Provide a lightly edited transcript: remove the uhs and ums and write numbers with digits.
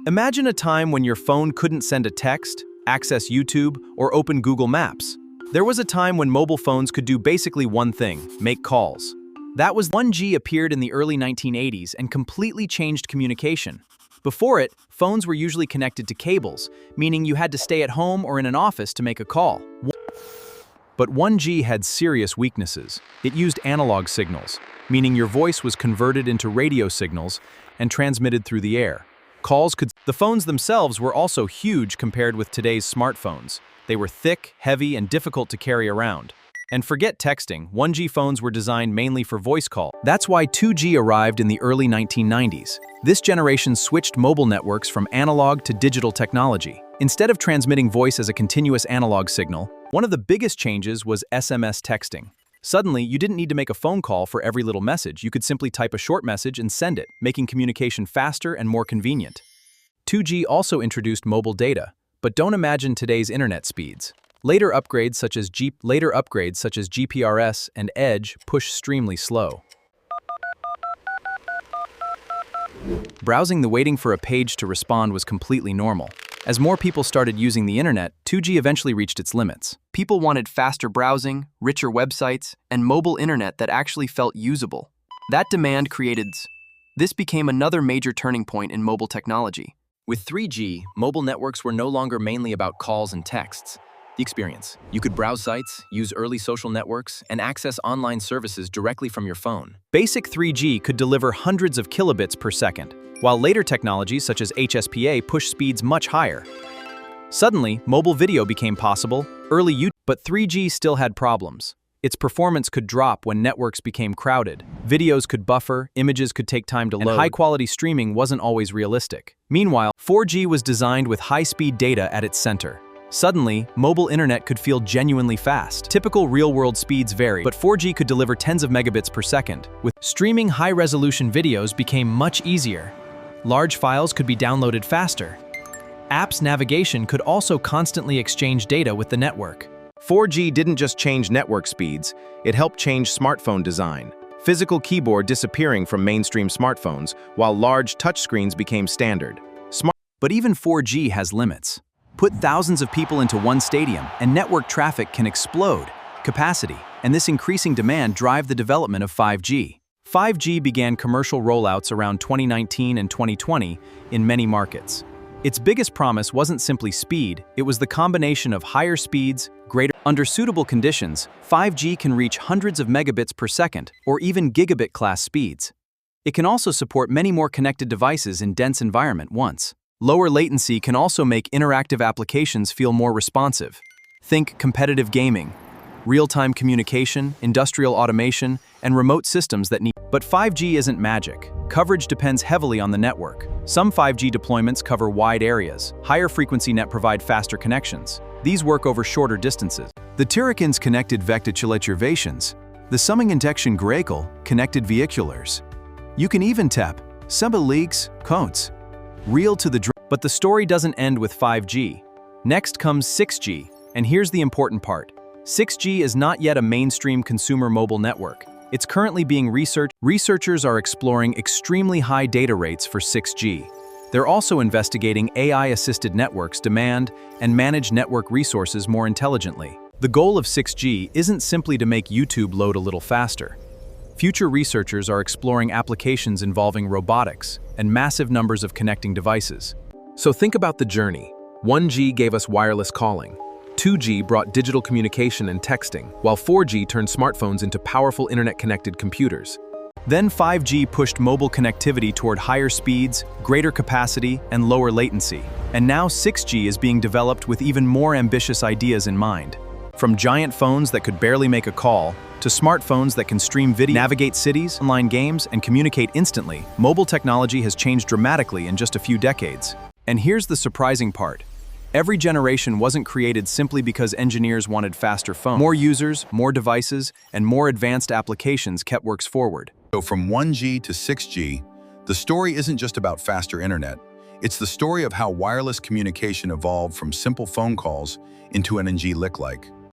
Imagine a time when your phone couldn't send a text, access YouTube, or open Google Maps. There was a time when mobile phones could do basically one thing: make calls. That was 1G appeared in the early 1980s and completely changed communication. Before it, phones were usually connected to cables, meaning you had to stay at home or in an office to make a call. But 1G had serious weaknesses. It used analog signals, meaning your voice was converted into radio signals and transmitted through the air. The phones themselves were also huge compared with today's smartphones. They were thick, heavy, and difficult to carry around. And forget texting, 1G phones were designed mainly for voice call. That's why 2G arrived in the early 1990s. This generation switched mobile networks from analog to digital technology. Instead of transmitting voice as a continuous analog signal, one of the biggest changes was SMS texting. Suddenly, you didn't need to make a phone call for every little message. You could simply type a short message and send it, making communication faster and more convenient. 2G also introduced mobile data, but don't imagine today's internet speeds. Later upgrades such as GPRS and Edge push extremely slow. Browsing the waiting for a page to respond was completely normal. As more people started using the internet, 2G eventually reached its limits. People wanted faster browsing, richer websites, and mobile internet that actually felt usable. That demand This became another major turning point in mobile technology. With 3G, mobile networks were no longer mainly about calls and texts. The experience. You could browse sites, use early social networks, and access online services directly from your phone. Basic 3G could deliver hundreds of kilobits per second, while later technologies such as HSPA pushed speeds much higher. Suddenly, mobile video became possible, but 3G still had problems. Its performance could drop when networks became crowded. Videos could buffer, images could take time to load, and high-quality streaming wasn't always realistic. Meanwhile, 4G was designed with high-speed data at its center. Suddenly, mobile internet could feel genuinely fast. Typical real-world speeds vary, but 4G could deliver tens of megabits per second. With streaming high-resolution videos became much easier. Large files could be downloaded faster. Apps navigation could also constantly exchange data with the network. 4G didn't just change network speeds, it helped change smartphone design. Physical keyboard disappearing from mainstream smartphones, while large touchscreens became standard. But even 4G has limits. Put thousands of people into one stadium, and network traffic can explode. Capacity, and this increasing demand drive the development of 5G. 5G began commercial rollouts around 2019 and 2020 in many markets. Its biggest promise wasn't simply speed, it was the combination of higher speeds, Under suitable conditions, 5G can reach hundreds of megabits per second, or even gigabit-class speeds. It can also support many more connected devices in dense environment once. Lower latency can also make interactive applications feel more responsive. Think competitive gaming, real-time communication, industrial automation, and remote systems that need. But 5G isn't magic. Coverage depends heavily on the network. Some 5G deployments cover wide areas. Higher frequency net provide faster connections. These work over shorter distances. The Turricans connected vectitulaturations. The summing injection Grakel connected vehiculars. You can even tap some leaks, cones. Real to the But the story doesn't end with 5G. Next comes 6G, and here's the important part. 6G is not yet a mainstream consumer mobile network. It's currently being researched. Researchers are exploring extremely high data rates for 6G. They're also investigating AI-assisted networks demand and manage network resources more intelligently. The goal of 6G isn't simply to make YouTube load a little faster. Future researchers are exploring applications involving robotics and massive numbers of connecting devices. So think about the journey. 1G gave us wireless calling. 2G brought digital communication and texting, while 4G turned smartphones into powerful internet-connected computers. Then 5G pushed mobile connectivity toward higher speeds, greater capacity, and lower latency. And now 6G is being developed with even more ambitious ideas in mind. From giant phones that could barely make a call, to smartphones that can stream video, navigate cities, online games, and communicate instantly, mobile technology has changed dramatically in just a few decades. And here's the surprising part. Every generation wasn't created simply because engineers wanted faster phones. More users, more devices, and more advanced applications kept works forward. So from 1G to 6G, the story isn't just about faster internet. It's the story of how wireless communication evolved from simple phone calls into an NG look like.